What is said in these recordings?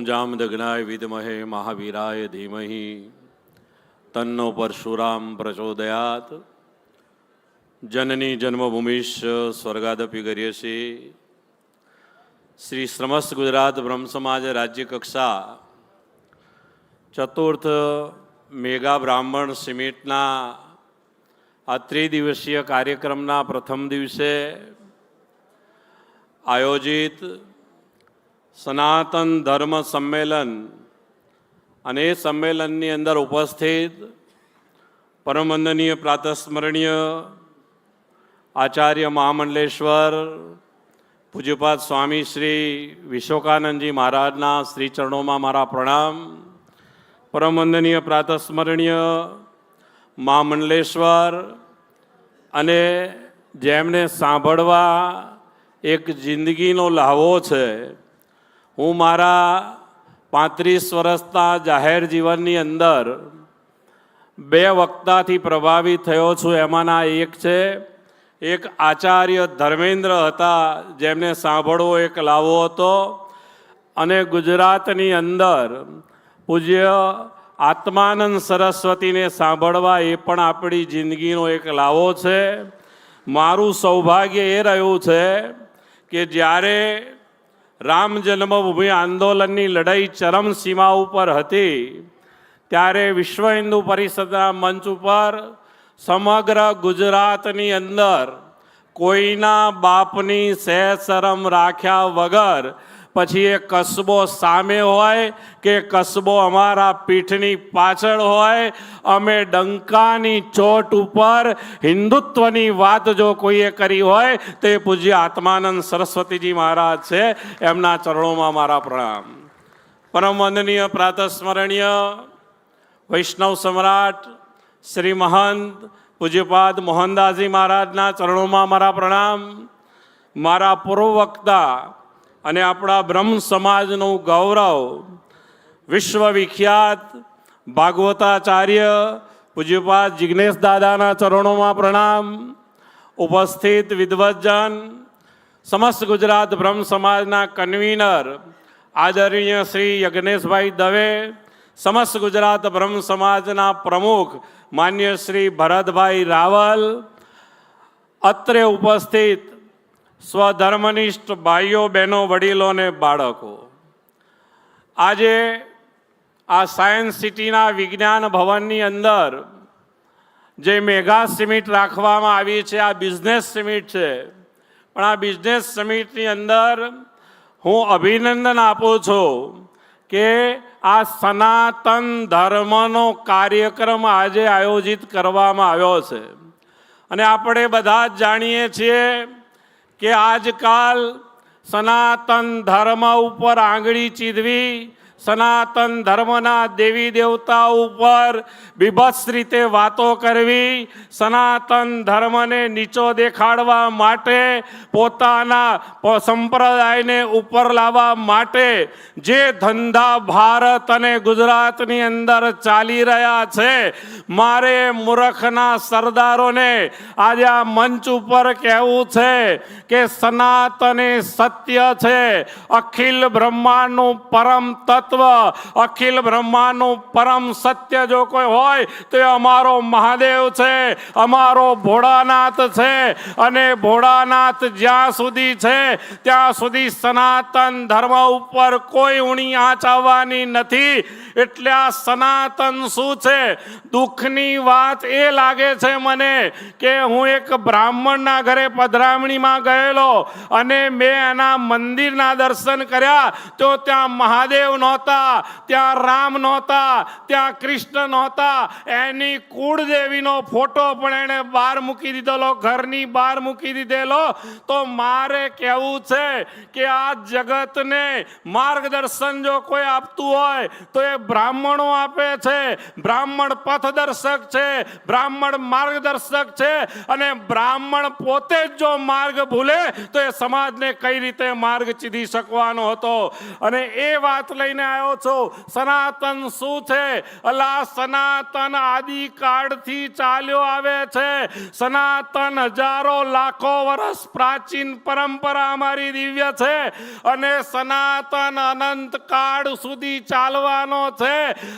जामदग्नाय विद्महे महावीराय धीमहि तन्नो परशुराम प्रचोदयात्। जननी जन्मभूमिश्च स्वर्गादपि गरीयसी। श्री समस्त गुजरात ब्रह्म समाज राज्य कक्षा चतुर्थ मेगा ब्राह्मण समिटना आ त्रिदिवसीय कार्यक्रमना प्रथम दिवसे आयोजित सनातन धर्म सम्मेलन अने सम्मेलननी अंदर उपस्थित परमवंदनीय प्रातस्मरणीय आचार्य महामंडलेश्वर पूज्यपाद स्वामी श्री विश्वकानंद जी महाराजना श्री चरणों में मारा प्रणाम। परमवंदनीय प्रातस्मरणीय महामंडलेश्वर अने जेमने सांभळवा एक जिंदगीनो लहावो छे। हूँ मारा 35 वर्षना जाहेर जीवननी अंदर 2 वक्ताथी प्रभावित थयो छुं। एमाना एक छे एक आचार्य धर्मेन्द्र हता जेमने सांभळवो एक लावो हतो अने गुजरातनी अंदर पूज्य आत्मानंद सरस्वती ने सांभळवा ए पण आपणी जिंदगीनो एक लावो छे। मारुं सौभाग्य ए रह्युं छे कि ज्यारे राम जन्मभूमि आंदोलननी लड़ाई चरम सीमा पर हती त्यारे विश्व हिंदू परिषदना मंच पर समग्र गुजरातनी अंदर कोईना बापनी सह शरम राख्या वगर पछी एक कसबो सामे होय के कसबो अमारा पीठनी पाछळ होय अमे डंकानी चोट उपर हिंदुत्वनी वात जो कोईए करी होय ते पूज्य आत्मानंद सरस्वती जी महाराज छे। एमना चरणों में मारा प्रणाम। परम वंदनीय प्रातस्मरणीय वैष्णव सम्राट श्री महंत पूज्यपाद मोहनदास जी महाराजना चरणों में मारा प्रणाम। मारा पूर्व वक्ता अने आपणा ब्रह्म समाजनु गौरव विश्वविख्यात भागवताचार्य पूज्यपाद जिग्नेश दादाना चरणों में प्रणाम। उपस्थित विद्वज्जन समस्त गुजरात ब्रह्म समाजना कन्वीनर आदरणीय श्री यज्ञेश भाई दवे, समस्त गुजरात ब्रह्म समाजना प्रमुख मान्य श्री भरत भाई रावल, अत्रे उपस्थित स्वधर्मनिष्ठ भाईओ बहनों वडीलों ने बाळको, आजे आ सायन्स सिटीना विज्ञान भवननी अंदर जे मेगा समिट राखवामां आवी छे आ बिजनेस समिट छे। पण आ बिजनेस समिटनी अंदर हूँ अभिनंदन आपूं छुं के आ सनातन धर्मनो कार्यक्रम आजे आयोजित करवामां आव्यो छे। अने आपणे बधा ज जाणीए छीए कि आजकाल सनातन धर्म उपर आंगળી चीधवी, सनातन धर्मना देवी देवता उपर बीभत्स रीते वातो करवी, सनातन धर्मने नीचो देखाड़वा माटे पोताना संप्रदायने उपर लावा माटे जे धंधा भारत अने गुजरातनी अंदर चाली रह्या छे, मारे मूर्खना सरदारोने आज आ मंच उपर कहेवुं छे के सनातन ए सत्य छे। अखिल ब्रह्मांडनुं परम तत्व, अखिल ब्रह्मांडनुं परम सत्य जो कोई होय तो अमारो महादेव छे, अमारो भोळानाथ छे। अने भोळानाथ ज्यां सुधी छे त्यां सुधी सनातन धर्म उपर कोई ऊणी आंच आववानी नथी। એટલે આ સનાતન શું છે? દુઃખની વાત એ લાગે છે મને કે હું એક બ્રાહ્મણના ઘરે પધરામણીમાં ગયેલો અને મેં એના મંદિરના દર્શન કર્યા તો ત્યાં મહાદેવ નહોતા, ત્યાં રામ નહોતા, ત્યાં કૃષ્ણ નહોતા, એની કુળદેવીનો ફોટો પણ એણે બહાર મૂકી દીધેલો, ઘરની બહાર મૂકી દીધેલો। તો મારે કહેવું છે કે આ જગતને માર્ગદર્શન જો કોઈ આપતું હોય તો એ બ્રાહ્મણો આપે છે. બ્રાહ્મણ પથદર્શક છે, બ્રાહ્મણ માર્ગદર્શક છે, અને બ્રાહ્મણ પોતે જ જો માર્ગ ભૂલે તો એ સમાજને કઈ રીતે માર્ગ ચીધી શકવાનો હતો. અને એ વાત લઈને આવ્યો છું. સનાતન શું છે? અલા, સનાતન આદિકાળથી ચાલ્યો આવે છે. સનાતન હજારો લાખો વર્ષ પ્રાચીન પરંપરા અમારી દિવ્ય છે, અને સનાતન અનંત કાળ સુધી ચાલવાનો છે.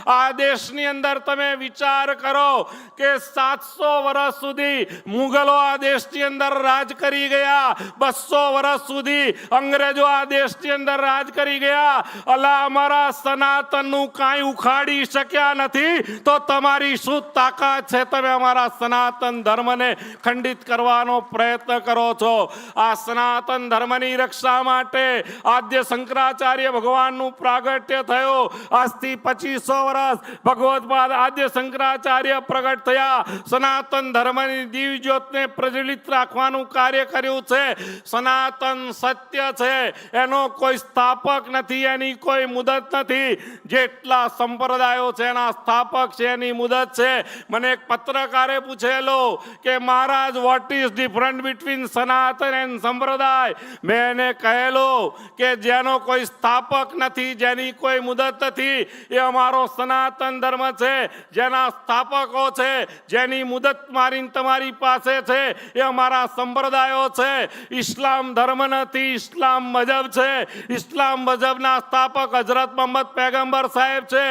આ દેશની અંદર તમે વિચાર કરો કે 700 વર્ષ સુધી મુગલો આ દેશની અંદર રાજ કરી ગયા, 200 વર્ષ સુધી અંગ્રેજો આ દેશની અંદર રાજ કરી ગયા. અલા, અમારા સનાતનનું કાંઈ ઉખાડી શક્યા નથી, તો તમારી શું તાકાત છે? તમે અમારા સનાતન ધર્મને ખંડિત કરવાનો પ્રયત્ન કરો છો. આ સનાતન ધર્મની રક્ષા માટે આદ્ય શંકરાચાર્ય ભગવાનનું પ્રાગટ્ય થયું. આજથી 2500 વર્ષ ભગવત્પાદ આદ્ય શંકરાચાર્ય પ્રગટ થયા. સનાતન ધર્મની દિવ્ય જ્યોતને પ્રજ્વલિત રાખવાનું કાર્ય કર્યું છે. સનાતન સત્ય છે, એનો કોઈ સ્થાપક નથી, એની કોઈ મુદત નથી. જેટલા સંપ્રદાયો છે એના સ્થાપક છે, એની મુદત છે. મને એક પત્રકારે પૂછેલો કે મહારાજ, વોટ ઇઝ ડિફરન્ટ બિટવીન સનાતન એન્ડ સંપ્રદાય? મેં એને કહેલો કે જેનો કોઈ સ્થાપક નથી, જેની કોઈ મુદત નથી, એ અમારો સનાતન ધર્મ છે. જેના સ્થાપકો છે, જેની મુદત મારી તમારી પાસે છે, એ અમારા સંપ્રદાયો છે. ઇસ્લામ ધર્મ નથી, ઇસ્લામ મજહબ છે. ઇસ્લામ મજહબના સ્થાપક હજરત મોહમ્મદ પૈગંબર સાહેબ છે.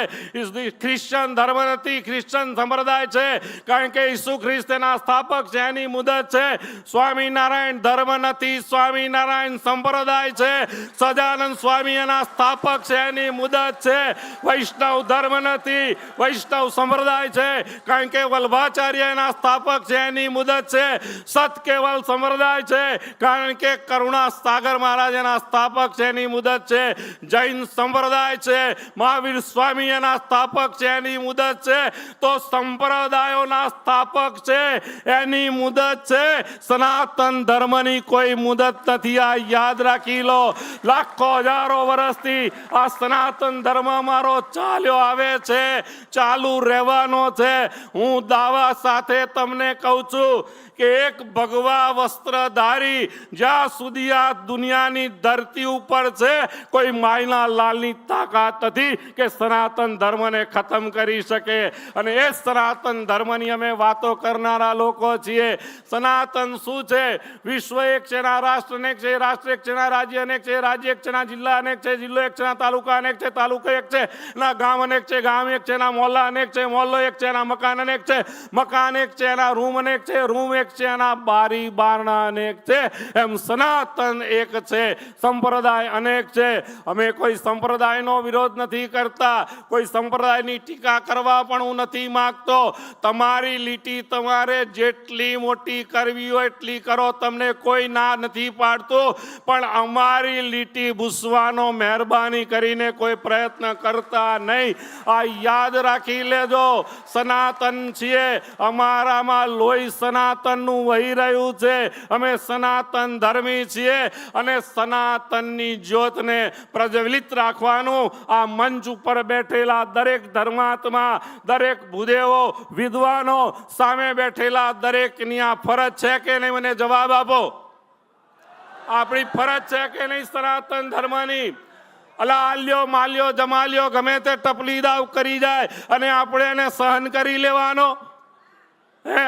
ખ્રિશ્ચન ધર્મ નથી, ખ્રિશ્ચન સંપ્રદાય છે, કારણ કે ઈસુ ખ્રિસ્ત એના સ્થાપક છે, એની મુદત છે. સ્વામિનારાયણ ધર્મ નથી, સ્વામિનારાયણ સંપ્રદાય છે. સજાનંદ સ્વામી એના સ્થાપક છે, એની મુદત છે. વૈષ્ણવ ધર્મ નથી, વૈષ્ણવ સંપ્રદાય છે, કારણ કે વલ્ભાચાર્ય એના સ્થાપક છે, એની મુદત છે. સત કેવલ સંપ્રદાય છે, કારણ કે કરુણા સાગર મહારાજ એના સ્થાપક છે, એની મુદત છે. જૈન સંપ્રદાય છે, મહાવીર સ્વામી એના સ્થાપક છે, એની મુદત છે. તો સંપ્રદાયોના સ્થાપક છે, એની મુદત છે. સનાતન ધર્મની કોઈ મુદત નથી. આ યાદ રાખી લો. લાખો હજારો વર્ષથી આ સનાતન ધર્મ અમારો ચાલ્યો આવે છે, ચાલુ રહેવાનો છે. હું દાવા સાથે તમને કહું છું કે એક ભગવા વસ્ત્રધારી જ્યાં સુધી આ દુનિયાની ધરતી ઉપર છે, કોઈ માયના લાલની તાકાત નથી કે સનાતન ધર્મને ખતમ કરી શકે. અને એ સનાતન ધર્મની અમે વાતો કરનારા લોકો છીએ. સનાતન શું છે? વિશ્વ એક છે, રાષ્ટ્ર અનેક છે, રાષ્ટ્ર એક છે, રાજ્ય અનેક છે, રાજ્ય એક છે, જિલ્લા અનેક છે, જિલ્લો એક છે, તાલુકા અનેક છે, તાલુકા એક છે, ગામ અનેક છે, ગામ એક છે, મોહલ્લા અનેક છે, મોહલ્લો એક છે, મકાન અનેક છે, મકાન એક છે, રૂમ અનેક છે, રૂમ એક છે, બારી બારણા અનેક છે. એમ સનાતન એક છે, સંપ્રદાય અનેક છે. અમે કોઈ સંપ્રદાયનો વિરોધ નથી કરતા, કોઈ સંપ્રદાયની ટીકા કરવા પણ હું નથી માંગતો. તમારી લીટી તમારે જેટલી મોટી કરવી હોય એટલી કરો, તમને કોઈ ના નથી પાડતું, પણ અમારી લીટી ભૂસવાનો મહેરબાની કરીને કોઈ પ્રયત્ન કરતા નહીં. આ યાદ રાખી લેજો. સનાતન છીએ, અમારામાં લોહી સનાતનનું વહી રહ્યું છે. અમે સનાતન ધર્મી છીએ, અને સનાતનની જ્યોતને પ્રજ્વલિત રાખવાનું આ મંચ ઉપર બેઠેલા દરેક ધર્માત્મા, દરેક ભૂદેવો, વિદ્વાનો, સામે બેઠેલા દરેકની આ ફરજ છે કે નહીં? મને જવાબ આપો. આપણી ફરજ છે કે નહીં સનાતન ધર્મની? અલા, આલ્યો માલ્યો જમાલ્યો ગમે તે ટપલી દાવ કરી જાય અને આપણે એને સહન કરી લેવાનો? હે?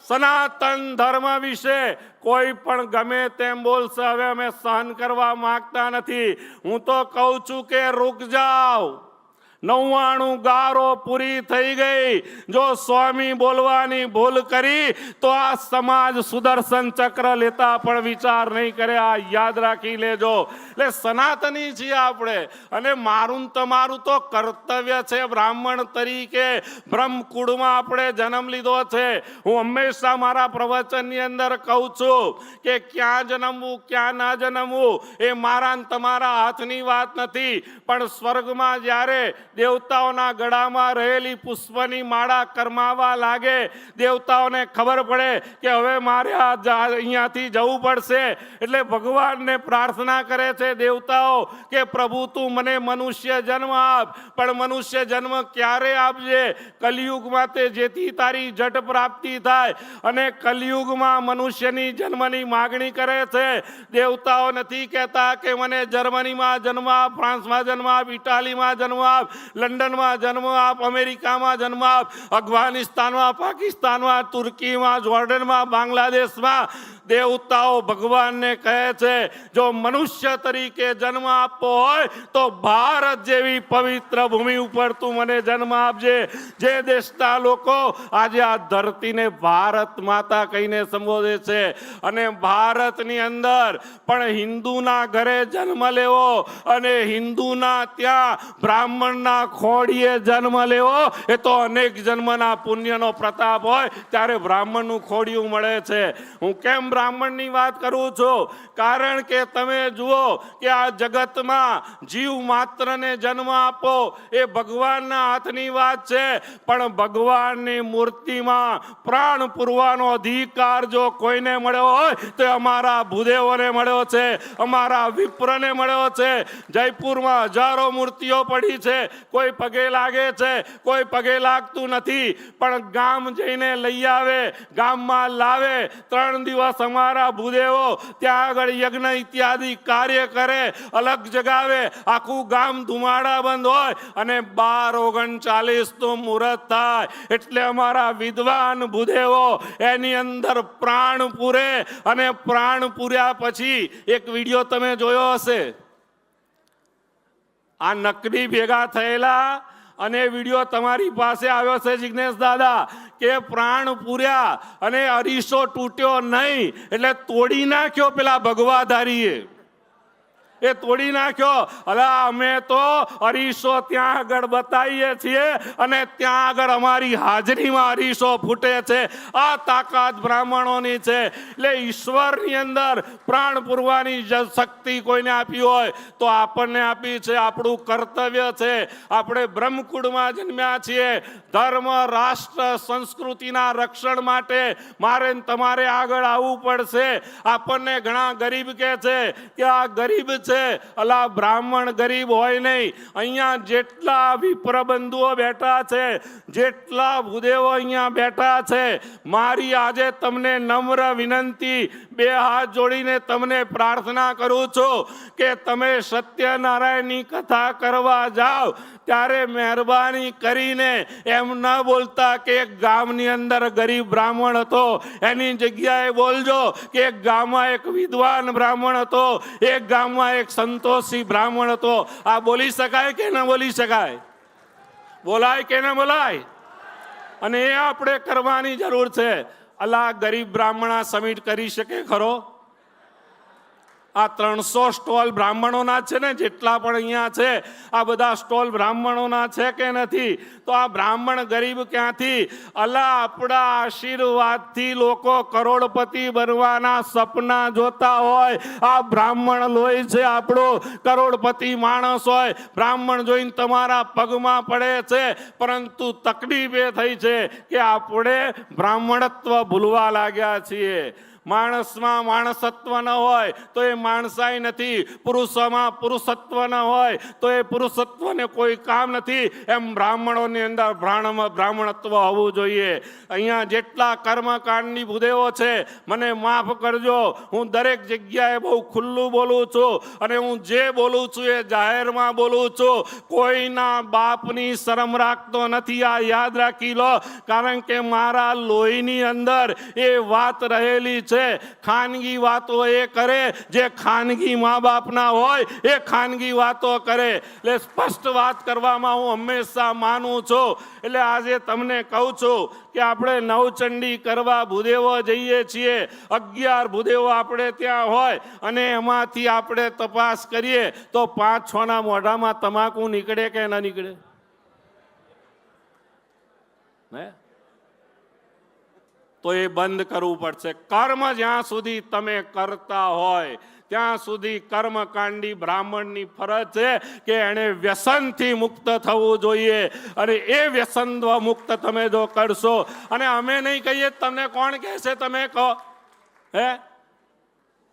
સનાતન ધર્મ વિશે કોઈ પણ ગમે તેમ બોલશે, હવે અમે સહન કરવા માંગતા નથી. હું તો કહું છું કે રૂક જાઓ. 99 ગારો પૂરી થઈ ગઈ. જો સ્વામી બોલવાની ભૂલ કરી તો આ સમાજ સુદર્શન ચક્ર લેતા પણ વિચાર નહીં કરે. આ યાદ રાખી લેજો. એટલે સનાતની છીએ આપણે, અને મારું તમારું તો કર્તવ્ય છે બ્રાહ્મણ તરીકે. બ્રહ્મકુળમાં આપણે જન્મ લીધો છે. હું હંમેશા મારા પ્રવચનની અંદર કહું છું કે ક્યાં જન્મવું ક્યાં ના જન્મવું એ મારા તમારા હાથની વાત નથી, પણ સ્વર્ગમાં જ્યારે દેવતાઓના ગળામાં રહેલી પુષ્પની માળા કરમાવા લાગે, દેવતાઓને ખબર પડે કે હવે મારે અહીંયાથી જવું પડશે, એટલે ભગવાનને પ્રાર્થના કરે છે દેવતાઓ કે પ્રભુ તું મને મનુષ્ય જન્મ આપ, પણ મનુષ્ય જન્મ ક્યારે આપજે? કલિયુગમાં તે જેથી તારી જટ પ્રાપ્તિ થાય, અને કલિયુગમાં મનુષ્યની જન્મની માગણી કરે છે. દેવતાઓ નથી કહેતા કે મને જર્મનીમાં જન્મ આપ, ફ્રાન્સમાં જન્મ આપ, ઇટાલીમાં જન્મ આપ, લંડનમાં જન્મ આપ, અમેરિકામાં જન્મ આપ, અફઘાનિસ્તાનમાં, પાકિસ્તાનમાં, તુર્કીમાં, જોર્ડનમાં, બાંગ્લાદેશમાં. દેવતાઓ ભગવાનને કહે છે જો મનુષ્ય તરીકે જન્મ આપવો હોય તો ભારત જેવી પવિત્ર ભૂમિ ઉપર તું મને જન્મ આપજે. જે દેશના લોકો આજે આ ધરતીને ભારત માતા કહીને સંબોધે છે, અને ભારતની અંદર પણ હિન્દુના ઘરે જન્મ લેવો અને હિન્દુના ત્યાં બ્રાહ્મણના ખોડીએ જન્મ લેવો એ તો અનેક જન્મના પુણ્યનો પ્રતાપ હોય ત્યારે બ્રાહ્મણનું ખોડિયું મળે છે. હું કેમ બ્રાહ્મણની વાત કરું છું? કારણ કે તમે જુઓ કે આ જગતમાં જીવ માત્રને જન્મ આપો એ ભગવાનના હાથની વાત છે, પણ ભગવાનની મૂર્તિમાં પ્રાણ પૂરવાનો અધિકાર જો કોઈને મળ્યો હોય તો અમારા ભૂદેવોને મળ્યો છે, અમારા વિપ્રને મળ્યો છે. જયપુરમાં હજારો મૂર્તિઓ પડી છે, કોઈ પગે લાગે છે, કોઈ પગે લાગતું નથી, પણ ગામ જઈને લઈ આવે, ગામમાં લાવે. 3 દિવસ અમારા ભૂદેવો ત્યાં આગળ યજ્ઞ ઇત્યાદિ કાર્ય કરે, અલગ જગાવે, આખું ગામ ધુમાડા બંધ હોય, અને 12:39 નું મુહૂર્ત થાય એટલે અમારા વિદ્વાન ભૂદેવો એની અંદર પ્રાણ પૂરે. અને પ્રાણ પૂર્યા પછી એક વિડીયો તમે જોયો હશે, આ નકલી ભેગા થયેલા, અને વિડીયો તમારી પાસે આવ્યો છે જિગ્નેશ દાદા, કે પ્રાણ પૂર્યા અને અરીસો તૂટ્યો નહીં એટલે તોડી નાખ્યો પેલા ભગવાધારીએ, એ તોડી નાખ્યો. અલા અમે તો અરીસો ત્યાં આગળ બતાવીએ છીએ અને ત્યાં આગળ અમારી હાજરીમાં અરીસો ફૂટે છે. આ તાકાત બ્રાહ્મણોની છે. એટલે ઈશ્વરની અંદર પ્રાણ પૂરવાની શક્તિ કોઈને આપી હોય તો આપણને આપી છે. આપણું કર્તવ્ય છે. આપણે બ્રહ્મકુળમાં જન્મ્યા છીએ. ધર્મ, રાષ્ટ્ર, સંસ્કૃતિના રક્ષણ માટે મારે તમારે આગળ આવવું પડશે. આપણને ઘણા ગરીબ કહે છે કે આ ગરીબ છે, અલા બ્રાહ્મણ ગરીબ હોય નહીં. અહીંયા જેટલા વિપ્રબંધુઓ બેઠા છે, જેટલા ભૂદેવો અહીંયા બેઠા છે, મારી આજે તમને નમ્ર વિનંતી, 2 હાથ જોડીને તમને પ્રાર્થના કરું છું કે તમે સત્યનારાયણની કથા કરવા જાઓ ત્યારે મહેરબાની કરીને એમ ન બોલતા કે એક ગામની અંદર ગરીબ બ્રાહ્મણ હતો, એની જગ્યાએ બોલજો કે એક ગામમાં એક વિદ્વાન બ્રાહ્મણ હતો, એક ગામમાં એક સંતોષી બ્રાહ્મણ હતો. આ બોલી શકાય કે ન બોલી શકાય? બોલાય કે ન બોલાય? અને એ આપણે કરવાની જરૂર છે. અલા ગરીબ બ્રાહ્મણ સમિટ કરી શકે ખરો? આ 300 સ્ટોલ બ્રાહ્મણોના છે ને, જેટલા પણ અહીંયા છે આ બધા સ્ટોલ બ્રાહ્મણોના છે કે નથી? તો આ બ્રાહ્મણ ગરીબ ક્યાંથી? અલા આપણા આશીર્વાદથી લોકો કરોડપતિ બનવાના સપના જોતા હોય, આ બ્રાહ્મણ લોહી છે આપણો. કરોડપતિ માણસ હોય, બ્રાહ્મણ જોઈને તમારા પગમાં પડે છે. પરંતુ તકલીફ એ થઈ છે કે આપણે બ્રાહ્મણત્વ ભૂલવા લાગ્યા છીએ. માણસમાં માણસત્વ ન હોય તો એ માણસાઈ નથી, પુરુષોમાં પુરુષત્વ ન હોય તો એ પુરુષત્વને કોઈ કામ નથી. એમ બ્રાહ્મણોની અંદર બ્રાહ્મણત્વ હોવું જોઈએ. અહીંયા જેટલા કર્મકાંડની ભૂદેવો છે મને માફ કરજો, હું દરેક જગ્યાએ બહુ ખુલ્લું બોલું છું, અને હું જે બોલું છું એ જાહેરમાં બોલું છું. કોઈના બાપની શરમ રાખતો નથી, આ યાદ રાખી લો. કારણ કે મારા લોહીની અંદર એ વાત રહેલી છે. ખાનગી વાતો એ કરે જે ખાનગી મા બાપના હોય, એ ખાનગી વાતો કરે. એટલે સ્પષ્ટ વાત કરવામાં હું હંમેશા માનું છું. એટલે આજે તમને કહું છું કે આપણે નવચંડી કરવા ભૂદેવો જઈએ છીએ. 11 ભૂદેવો આપણે ત્યાં હોય અને એમાંથી આપણે તપાસ કરીએ તો 5-6 ના મોઢામાં તમાકુ નીકળે કે ન નીકળે? તો એ બંધ કરવું પડશે. કર્મ જ્યાં સુધી તમે કરતા હોય ત્યાં સુધી કર્મકાંડી બ્રાહ્મણની ફરજ છે કે એણે વ્યસનથી મુક્ત થવું જોઈએ, અને એ વ્યસન મુક્ત તમે જો કરશો, અને અમે નહીં કહીએ તમને કોણ કહેશે, તમે કહો હે?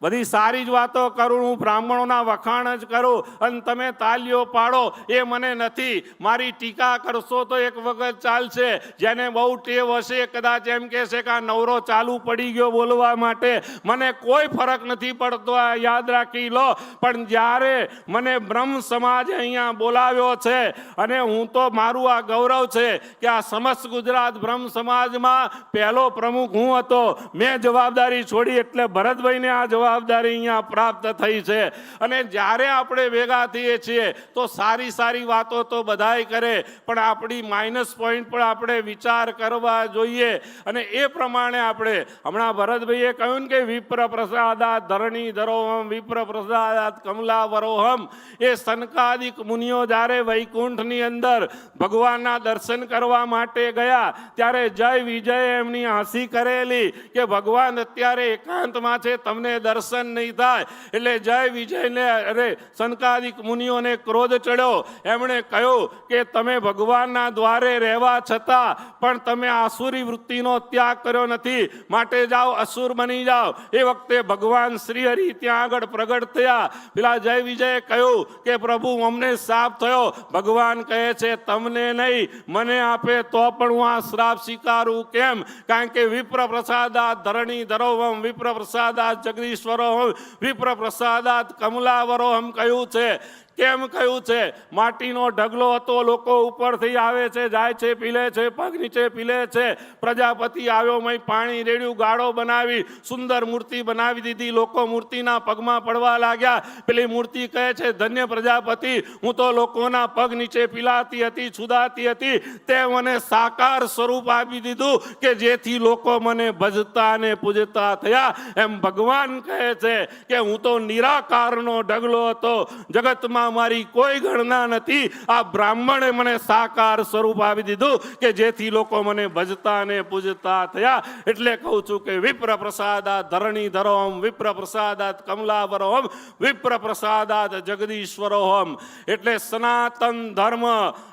બધી સારી જ વાતો કરું, હું બ્રાહ્મણોના વખાણ જ કરું અને તમે તાલીઓ પાડો એ મને નથી. મારી ટીકા કરશો તો એક વખત ચાલશે, જેને બહુ ટેવ હશે કદાચ એમ કહેશે કે આ નવરો ચાલુ પડી ગયો બોલવા માટે, મને કોઈ ફરક નથી પડતો, આ યાદ રાખી લો. પણ જ્યારે મને બ્રહ્મ સમાજ અહીંયા બોલાવ્યો છે, અને હું તો મારું આ ગૌરવ છે કે આ સમસ્ત ગુજરાત બ્રહ્મ સમાજમાં પહેલો પ્રમુખ હું હતો. મેં જવાબદારી છોડી એટલે ભરતભાઈને આ જવાબદારી અહીંયા પ્રાપ્ત થઈ છે. અને જ્યારે આપણે ભેગા થઈએ છીએ તો સારી સારી વાતો તો બધાય કરે, પણ આપણી માઇનસ પોઈન્ટ પર આપણે વિચાર કરવા જોઈએ. અને એ પ્રમાણે આપણે હમણાં ભરતભાઈએ કહ્યું કે વિપ્ર પ્રસાદાત ધરણી ધરોહમ, વિપ્ર પ્રસાદાત કમલાવરોહમ. એ સનકાદિક મુનિઓ જ્યારે વૈકુંઠની અંદર ભગવાનના દર્શન કરવા માટે ગયા ત્યારે જય વિજય એમની હસી કરેલી કે ભગવાન અત્યારે એકાંતમાં છે, તમને દર્શન નહીં થાય. એટલે જય વિજયને અરે સનકાદિક મુનિઓને ક્રોધ ચડ્યો. એમણે કહ્યું કે તમે ભગવાનના દ્વારે રહેવા છતાં પણ તમે આસુરી વૃત્તિનો ત્યાગ કર્યો નથી, માટે જાઓ અસુર બની જાઓ. એ વખતે ભગવાન શ્રી હરિ ત્યાં આગળ પ્રગટ થયા. પેલા જય વિજયે કહ્યું કે પ્રભુ અમને શ્રાપ થયો. ભગવાન કહે છે તમને નહીં, મને આપે તો પણ હું આ શ્રાપ સ્વીકારું કેમ? કારણ કે વિપ્ર પ્રસાદાત ધરણી ધરોહમ, વિપ્ર પ્રસાદાત જગદીશ્વરોહમ, વિપ્ર પ્રસાદાત કમલાવરોહમ કહ્યું છે. કેમ કહ્યું છે? માટીનો ઢગલો હતો, લોકો ઉપરથી આવે છે, જાય છે, પીલે છે, પગ નીચે પીલે છે. પ્રજાપતિ આવ્યો, મય પાણી રેડ્યું, ગાળો બનાવી, સુંદર મૂર્તિ બનાવી દીધી. લોકો મૂર્તિના પગમાં પડવા લાગ્યા. પેલી મૂર્તિ કહે છે ધન્ય પ્રજાપતિ, હું તો લોકોના પગ નીચે પીલાતી હતી, છુદાતી હતી, તે મને સાકાર સ્વરૂપ આપી દીધું કે જેથી લોકો મને ભજતા અને પૂજતા થયા. એમ ભગવાન કહે છે કે હું તો નિરાકારનો ઢગલો હતો, જગતમાં મારી કોઈ ગણના નથી. આ બ્રાહ્મણે મને સાકાર સ્વરૂપ આપી દીધું કે જેથી લોકો મને ભજતા અને પૂજતા થયા. એટલે કહું છું કે વિપ્ર પ્રસાદાત ધરણી ધરોહમ, વિપ્ર પ્રસાદાત કમલાવરોહમ, વિપ્ર પ્રસાદાત જગદીશ્વરોહમ. એટલે સનાતન ધર્મ,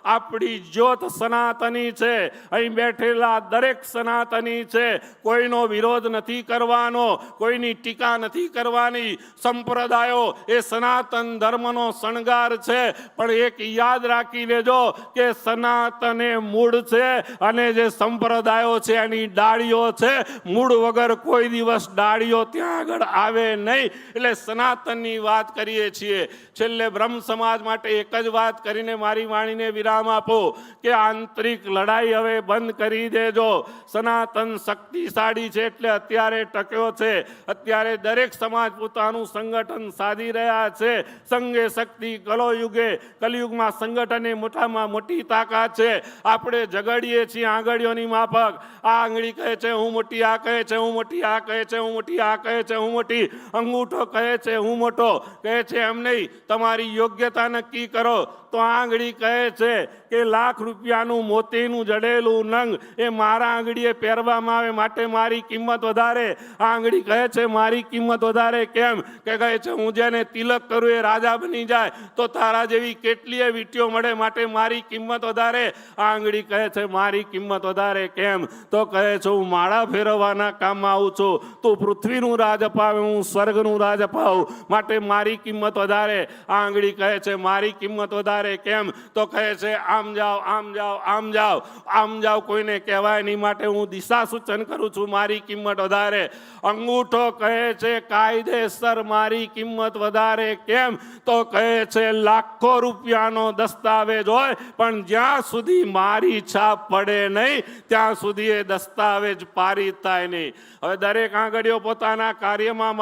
આપણી જ્યોત સનાતની છે. અહીં બેઠેલા દરેક સનાતની છે. કોઈનો વિરોધ નથી કરવાનો, કોઈની ટીકા નથી કરવાની. સંપ્રદાયો એ સનાતન ધર્મનો શણગાર છે. પણ એક યાદ રાખી લેજો કે સનાતન એ મૂળ છે, અને જે સંપ્રદાયો છે એની ડાળીઓ છે. મૂળ વગર કોઈ દિવસ ડાળીઓ ત્યાં આગળ આવે નહીં. એટલે સનાતનની વાત કરીએ છીએ. છેલ્લે બ્રહ્મ સમાજ માટે એક જ વાત કરીને મારી વાણીને વિરામ આપો કે આંતરિક લડાઈ હવે બંધ કરી દેજો. સનાતન શક્તિશાળી છે એટલે અત્યારે ટક્યો છે. અત્યારે દરેક સમાજ પોતાનું સંગઠન સાધી રહ્યા છે. સંઘે શક્તિ કલયુગમાં સંગઠને મોટામાં મોટી તાકાત છે. આપણે ઝઘડીએ છીએ આંગળીઓની માફક. આ આંગળી કહે છે હું મોટી, આ કહે છે હું મોટી, આ કહે છે હું મોટી, આ કહે છે હું મોટી. અંગૂઠો કહે છે હું મોટો, કહે છે એમ નહીં, તમારી યોગ્યતા નક્કી કરો. તો આંગળી કહે છે કે ₹1,00,000 મોતીનું જડેલું નંગ એ મારા આંગળીએ પહેરવામાં આવે માટે મારી કિંમત વધારે. આંગળી કહે છે મારી કિંમત વધારે કેમ? કે કહે છે હું જેને તિલક કરું એ રાજા બની જાય, તો તારા જેવી કેટલીય વીંટીઓ મળે માટે મારી કિંમત વધારે. આંગળી કહે છે મારી કિંમત વધારે કેમ? તો કહે છે હું માળા ફેરવવાના કામમાં આવું છું, તું પૃથ્વીનું રાજ અપાવે, હું સ્વર્ગનું રાજ અપાવું માટે મારી કિંમત વધારે. આંગળી કહે છે મારી કિંમત વધારે કેમ? તો કહે છે આમ જાઓ, આમ જાઓ, આમ જાઓ. આમ જાઓ કોઈને કહેવાય નહીં માટે હું દિશા સૂચન કરું છું, મારી કિંમત વધારે. અંગૂઠો કહે છે કાયદેસર મારી કિંમત વધારે કેમ? તો કહે છે ₹1,00,000 દસ્તાવેજ હોય પણ જ્યાં સુધી મારી છાપ પડે નહીં ત્યાં સુધી એ દસ્તાવેજ પારિત થાય નહીં. હવે દરેક આંગળીઓ પોતાના કાર્યમાં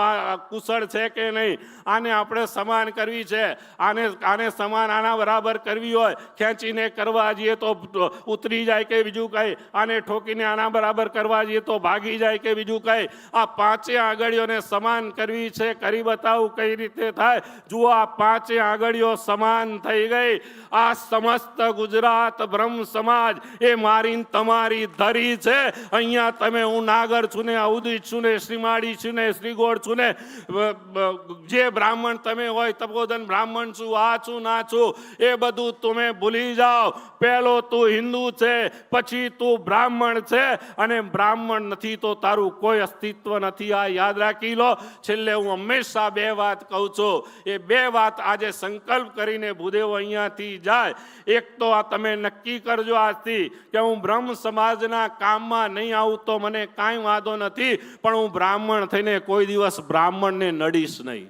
કુશળ છે કે નહીં, આને આપણે સમાન કરવી છે. આને સમાન, આના બરાબર કરવી હોય, ખેંચીને કરવા જઈએ તો ઉતરી જાય કે બીજું કંઈ, આને ઠોકીને આના બરાબર કરવા જઈએ તો ભાગી જાય કે બીજું કંઈ. આ પાંચે આંગળીઓને સમાન કરવી છે, કરી બતાવું કઈ રીતે થાય. જુઓ, આ પાંચે આંગળીઓ સમાન થઈ ગઈ. આ સમસ્ત ગુજરાત બ્રહ્મ સમાજ એ મારી તમારી ધરી છે. અહીંયા તમે, હું નાગર છું ને, અવધૂત છું ને, શ્રીમાળી છું ને, શ્રીગોળ છું ને, જે બ્રાહ્મણ તમે હોય, તપોધન બ્રાહ્મણ છું, આ છું ના છું, એ બધું તમે ભૂલી જાઓ. પહેલો તું હિન્દુ છે, પછી તું બ્રાહ્મણ છે, અને બ્રાહ્મણ નથી તો તારું કોઈ અસ્તિત્વ નથી. આ યાદ રાખી લો. છેલ્લે હું હંમેશા બે વાત કહું છું. એ બે વાત આજે સંકલ્પ કરીને ભૂદેવ અહીંયાથી જાય. એક તો આ તમે નક્કી કરજો આજથી કે હું બ્રહ્મ સમાજના કામમાં નહીં આવું તો મને કાંઈ વાંધો નથી, પણ હું બ્રાહ્મણ થઈને કોઈ દિવસ બ્રાહ્મણને નડીશ નહીં.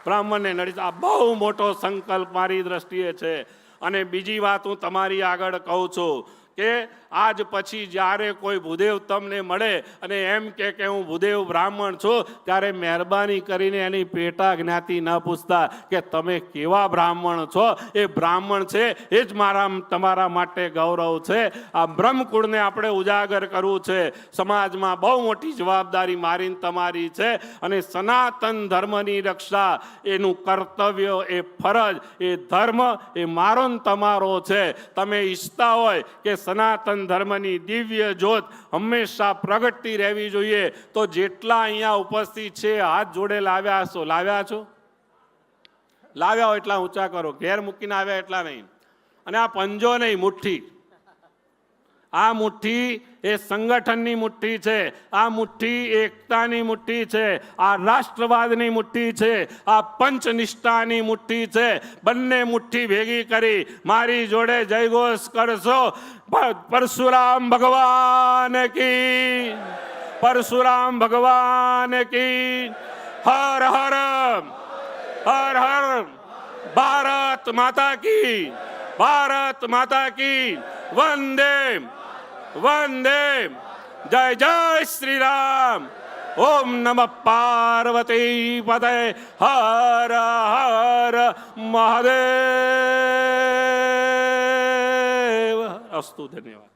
બ્રાહ્મણને નડીશ. આ બહુ મોટો સંકલ્પ મારી દ્રષ્ટિએ છે. અને બીજી વાત હું તમારી આગળ કહું છું કે આજ પછી જ્યારે કોઈ ભૂદેવ તમને મળે અને એમ કે હું ભૂદેવ બ્રાહ્મણ છું, ત્યારે મહેરબાની કરીને એની પેટા જ્ઞાતિ ન પૂછતા કે તમે કેવા બ્રાહ્મણ છો. એ બ્રાહ્મણ છે એ જ તમારા માટે ગૌરવ છે. આ બ્રહ્મકુળને આપણે ઉજાગર કરવું છે. સમાજમાં બહુ મોટી જવાબદારી મારી તમારી છે. અને સનાતન ધર્મની રક્ષા એનું કર્તવ્ય, એ ફરજ, એ ધર્મ એ મારો ને તમારો છે. તમે ઈચ્છતા હોય કે સનાતન ધર્મની દિવ્ય જ્યોત હંમેશા પ્રગટતી રહેવી જોઈએ તો જેટલા અહીંયા ઉપસ્થિત છે હાથ જોડે લાવ્યા છો, લાવ્યા છો? લાવ્યા હોય એટલા ઊંચા કરો. ઘેર મૂકીને આવ્યા એટલા નહીં. અને આ પંજો નહીં, મુઠ્ઠી. આ મુઠ્ઠી એ સંગઠનની મુઠ્ઠી છે. આ મુઠ્ઠી એકતાની મુઠ્ઠી છે. આ રાષ્ટ્રવાદની મુઠ્ઠી છે. આ પંચનિષ્ઠાની મુઠ્ઠી છે. બંને મુઠ્ઠી ભેગી કરી મારી જોડે જયઘોષ કરશો. પરશુરામ ભગવાન કી, પરશુરામ ભગવાન કી. હર હર હર હર. ભારત માતા કી, ભારત માતા કી. વંદે વંદે. જય જય શ્રી રામ. ઓમ નમઃ પાર્વતી પતય. હર હર મહાદેવ. અસ્તુ. ધન્યવાદ.